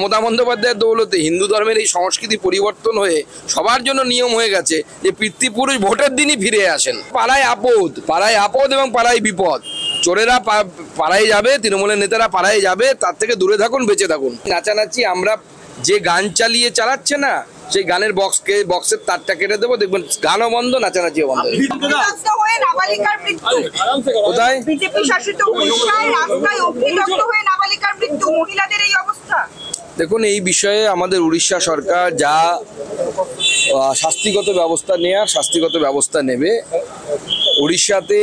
মমতা বন্দ্যোপাধ্যায়ের দৌলতে হিন্দু ধর্মের এই সংস্কৃতি পরিবর্তন হয়ে সবার জন্য নিয়ম হয়ে গেছে যে পিতৃপুরুষ ভোটের দিনই ফিরে আসেন। পাড়ায় আপদ এবং পাড়ায় বিপদ। চোরেরা পাড়ায় যাবে, তৃণমূলের নেতারা পাড়ায় যাবে, তার থেকে দূরে থাকুন, বেঁচে থাকুন। নাচানাচি আমরা যে গান চালিয়ে চালাচ্ছে না, সেই গানের বক্সের তারটা কেটে দেবো, দেখবেন গানও বন্ধ, নাচানাচিও বন্ধ। কোথায়? বিজেপি শাসিত উড়িষ্যায় রাস্তায় অগ্নিদগ্ধ হয়ে নাবালিকার মৃত্যু, মহিলাদের এই অবস্থা। দেখুন, এই বিষয়ে আমাদের উড়িষ্যা সরকার যা শাস্তিগত ব্যবস্থা নেবে। উড়িষ্যাতে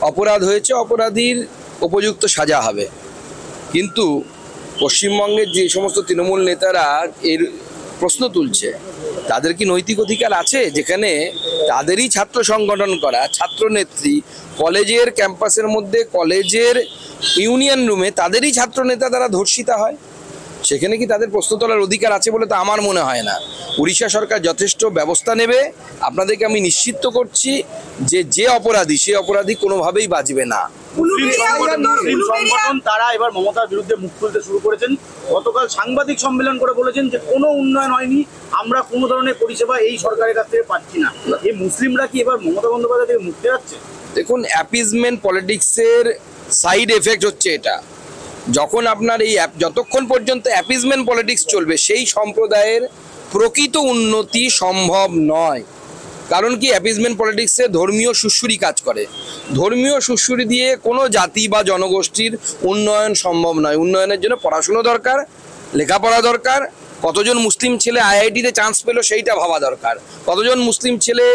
অপরাধ হয়েছে, অপরাধীর উপযুক্ত সাজা হবে। কিন্তু পশ্চিমবঙ্গের যে সমস্ত তৃণমূল নেতারা এর প্রশ্ন তুলছে, তাদের কি নৈতিক অধিকার আছে? যেখানে তাদেরই ছাত্র সংগঠন করা ছাত্রনেত্রী কলেজের ক্যাম্পাসের মধ্যে, কলেজের ইউনিয়ন রুমে তাদেরই ছাত্র নেতা তারা ধর্ষিতা হয়, সেখানে কি তাদের প্রশ্ন তোলার অধিকার আছে বলে তো আমার মনে হয় না। উড়িষ্যা সরকার যথেষ্ট ব্যবস্থা নেবে। আপনাদেরকে আমি নিশ্চিত করছি যে অপরাধী, সে অপরাধী কোনোভাবেই বাঁচবে না। তারা এবার মমতার বিরুদ্ধে মুখ খুলতে শুরু করেছেন। গতকাল সাংবাদিক সম্মেলন করে বলেছেন যে কোনো উন্নয়ন হয়নি, আমরা কোনো ধরনের পরিষেবা এই সরকারের কাছ থেকে পাচ্ছি না। এই মুসলিমরা কি এবার মমতা বন্দ্যোপাধ্যায় থেকে মুক্তি যাচ্ছে? দেখুন, অ্যাপিজমেন্ট পলিটিক্সের সাইড এফেক্ট হচ্ছে এটা। যখন আপনার যতক্ষণ পর্যন্ত অ্যাপিজমেন্ট পলিটিক্স চলবে, সেই সম্প্রদায়ের প্রকৃত উন্নতি সম্ভব নয়। কারণ কি, অ্যাপিজমেন্ট পলিটিক্সে ধর্মীয় সুশ্রুরি কাজ করে। ধর্মীয় সুশ্রুরি দিয়ে কোনো জাতি বা জনগোষ্ঠীর উন্নয়ন সম্ভব নয়। উন্নয়নের জন্য পড়াশুনো দরকার, লেখাপড়া দরকার। কতজন মুসলিম ছেলে আইআইটিতে চান্স পেলো সেইটা ভাবা দরকার। কতজন মুসলিম ছেলে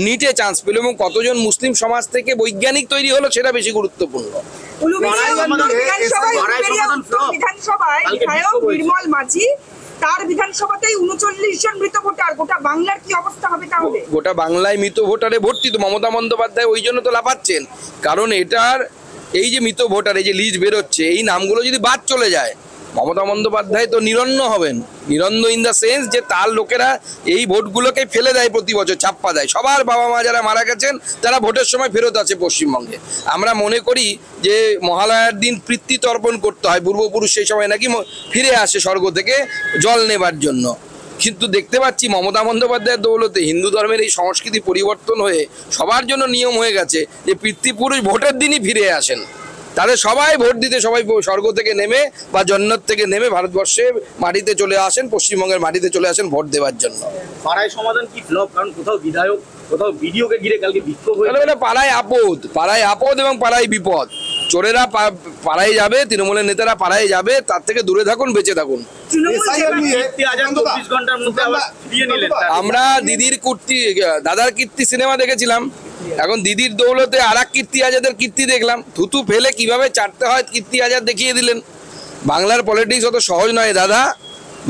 নিটে চান্স পেলো এবং কতজন মুসলিম সমাজ থেকে বৈজ্ঞানিক তৈরি হলো, সেটা বেশি গুরুত্বপূর্ণ। তার বিধানসভাতেই 39 জন মৃত ভোটার। গোটা বাংলার কি অবস্থা হবে তাহলে? গোটা বাংলায় মৃত ভোটারে ভর্তি। তো মমতা বন্দ্যোপাধ্যায় ওই জন্য তো লাফাচ্ছেন, কারণ এটার এই যে মৃত ভোটার, এই যে লিস্ট বেরোচ্ছে, এই নামগুলো যদি বাদ চলে যায়, মমতা বন্দ্যোপাধ্যায় তো নিরন্ন হবেন। নিরন্ন ইন দ্য সেন্স যে তার লোকেরা এই ভোটগুলোকে ফেলে দেয়, প্রতি বছর ছাপ্পা দেয়। সবার বাবা মা যারা মারা গেছেন তারা ভোটের সময় ফেরত আছে পশ্চিমবঙ্গে। আমরা মনে করি যে মহালয়ার দিন পিতৃ তর্পণ করতে হয়, পূর্বপুরুষ সেই সময় নাকি ফিরে আসে স্বর্গ থেকে জল নেবার জন্য। কিন্তু দেখতে পাচ্ছি মমতা বন্দ্যোপাধ্যায়ের দৌলতে হিন্দু ধর্মের এই সংস্কৃতি পরিবর্তন হয়ে সবার জন্য নিয়ম হয়ে গেছে যে পিতৃপুরুষ ভোটের দিনই ফিরে আসেন। তাদের সবাই ভোট দিতে, সবাই স্বর্গ থেকে নেমে বা জন্নত থেকে নেমে ভারতবর্ষে মাটিতে চলে আসেন, পশ্চিমবঙ্গের মাটিতে চলে আসেন ভোট দেওয়ার জন্য। পাড়ায় সমাধান কি ফ্লপ? কারণ কোথাও বিধায়ক, কোথাও ভিডিওকে ঘিরে কালকে বিক্ষোভ হয়েছে। পাড়ায় আপদ এবং পাড়ায় বিপদ। চোরেরা পাড়ায় যাবে, তৃণমূলের নেতারা পাড়ায় যাবে, তার থেকে দূরে থাকুন, বেঁচে থাকুন। আমরা দাদার কীর্তি সিনেমা দেখেছিলাম, এখন দিদির দৌলতে আর এক কীর্তি আজাদের কীর্তি দেখলাম। থুতু ফেলে কিভাবে চাটতে হয় কীর্তি আজাদ দেখিয়ে দিলেন। বাংলার পলিটিক্স অত সহজ নয় দাদা।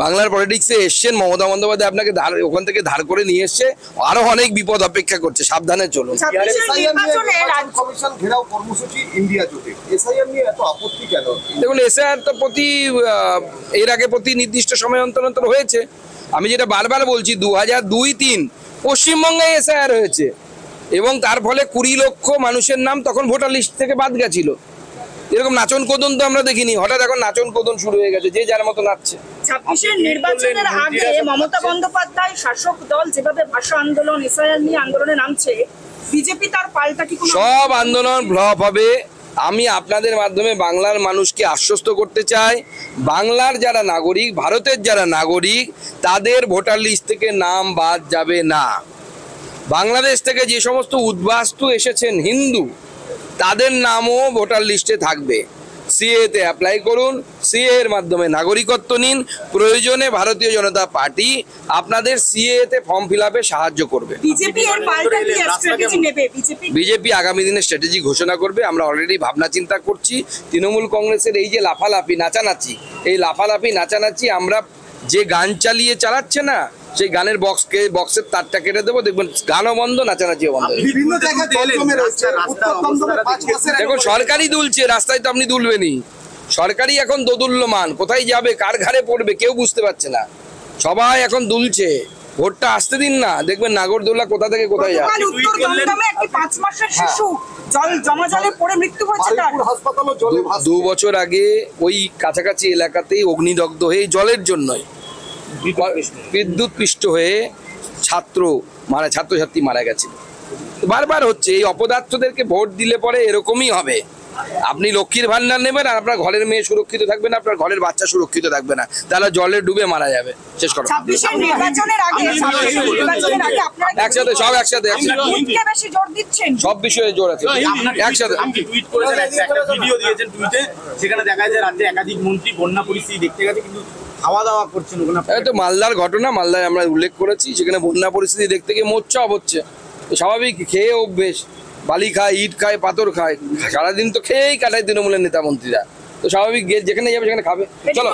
বাংলার পলিটিক্সে এসছেন মমতা বন্দ্যোপাধ্যায়, আপনাকে ওখান থেকে ধার করে নিয়ে এসছে। আরো অনেক বিপদ অপেক্ষা করছে, সাবধানে চলুন। দেখুন, এসআইআর তো এর আগে প্রতি নির্দিষ্ট সময় অন্তর অন্তর হয়েছে। আমি যেটা বারবার বলছি, 2002-03 পশ্চিমবঙ্গে এসআইআর হয়েছে এবং তার ফলে 20 লক্ষ মানুষের নাম তখন ভোটার লিস্ট থেকে বাদ গেছিল। এরকম নাচন কোদন তো আমরা দেখিনি। হঠাৎ এখন নাচন কোদন শুরু হয়ে গেছে, যে যার মতো নাচছে। 26-এর নির্বাচনের আগে মমতা বন্দ্যোপাধ্যায় শাসক দল যেভাবে ভাষা আন্দোলন, এসআইআর নিয়ে আন্দোলনে নামছে, বিজেপি তার পাল্টা কি? সব আন্দোলন ফ্লপ হবে। আমি আপনাদের মাধ্যমে বাংলার মানুষকে আশ্বস্ত করতে চাই, বাংলার যারা নাগরিক, ভারতের যারা নাগরিক, তাদের ভোটার লিস্ট থেকে নাম বাদ যাবে না। বাংলাদেশ থেকে যে সমস্ত উদ্বাস্তু এসেছেন হিন্দু, তাদের নামও ভোটার লিস্টে থাকবে। সিএতে অ্যাপ্লাই করুন, সিএ এর মাধ্যমে নাগরিকত্ব নিন। প্রয়োজনে ভারতীয় জনতা পার্টি আপনাদের সিএতে ফর্ম ফিল আপে সাহায্য করবে। বিজেপি আগামী দিনে স্ট্র্যাটেজি ঘোষণা করবে। আমরা অলরেডি ভাবনা চিন্তা করছি। তৃণমূল কংগ্রেসের এই যে লাফালাফি নাচানাচি, এই লাফালাফি নাচানাচি আমরা যে গান চালিয়ে চালাচ্ছে না, সেই গানের বক্সের তারটা কেটে দেবো, দেখবেন গানও বন্ধ, নাচানাচিও বন্ধ। দেখুন, সরকারই দুলছে, রাস্তায় তো আপনি দুলবেনই। সরকারই এখন দোদুল্যমান, কোথায় যাবে, কার ঘাড়ে পড়বে কেউ বুঝতে পারছে না। সবাই এখন দুলছে। ভোটটা আসতে দিন না, দেখবেন নাগরদোলা কোথা থেকে কোথায় যায়। গতকাল উত্তর দমদমে একটি 5 মাসের শিশু জলে পড়ে মৃত্যু হয়েছে তার। হাসপাতালও জলে ভাসছে। 2 বছর আগে ওই কাছাকাছি এলাকাতেই অগ্নিদগ্ধ হয়ে জলের জন্যই বিদ্যুৎ পৃষ্ঠ হয়ে ছাত্রছাত্রী মারা গেছে। বারবার হচ্ছে, এই অপদার্থদেরকে ভোট দিলে পরে এরকমই হবে। আপনি লক্ষ্মীর ভান্ডার নেবেন আর আপনার ঘরের মেয়ে সুরক্ষিত থাকবে না, আপনার ঘরের বাচ্চা সুরক্ষিত থাকবে না, তাহলে জলে ডুবে মারা যাবে। শেষ করো। 26 নির্বাচনের আগে আপনারা একসাথে সব একসাথে ভোটকে বেশি জোর দিচ্ছেন। সব বিষয়ে জোর আছে একসাথে। আপনি টুইট করেছেন, একটা ভিডিও দিয়েছেন টুইটে, সেখানে দেখা যায় রাজ্যে একাধিক মন্ত্রী বন্যা পরিস্থিতি দেখতে গেছে কিন্তু খাওয়া দাওয়া করছেন ওখানে। এই তো মালদার ঘটনা, মালদায় আমরা উল্লেখ করেছি, সেখানে বন্যা পরিস্থিতি দেখতে গিয়ে মোচ্ছাপ হচ্ছে। তো স্বাভাবিক, খেয়ে অভ্যেস, বালি খায়, ইট খায়, পাথর খায়, সারাদিন তো খেয়েই কাটায় তৃণমূলের নেতা মন্ত্রীরা। তো স্বাভাবিক যেখানে যাবে সেখানে খাবে। চলো।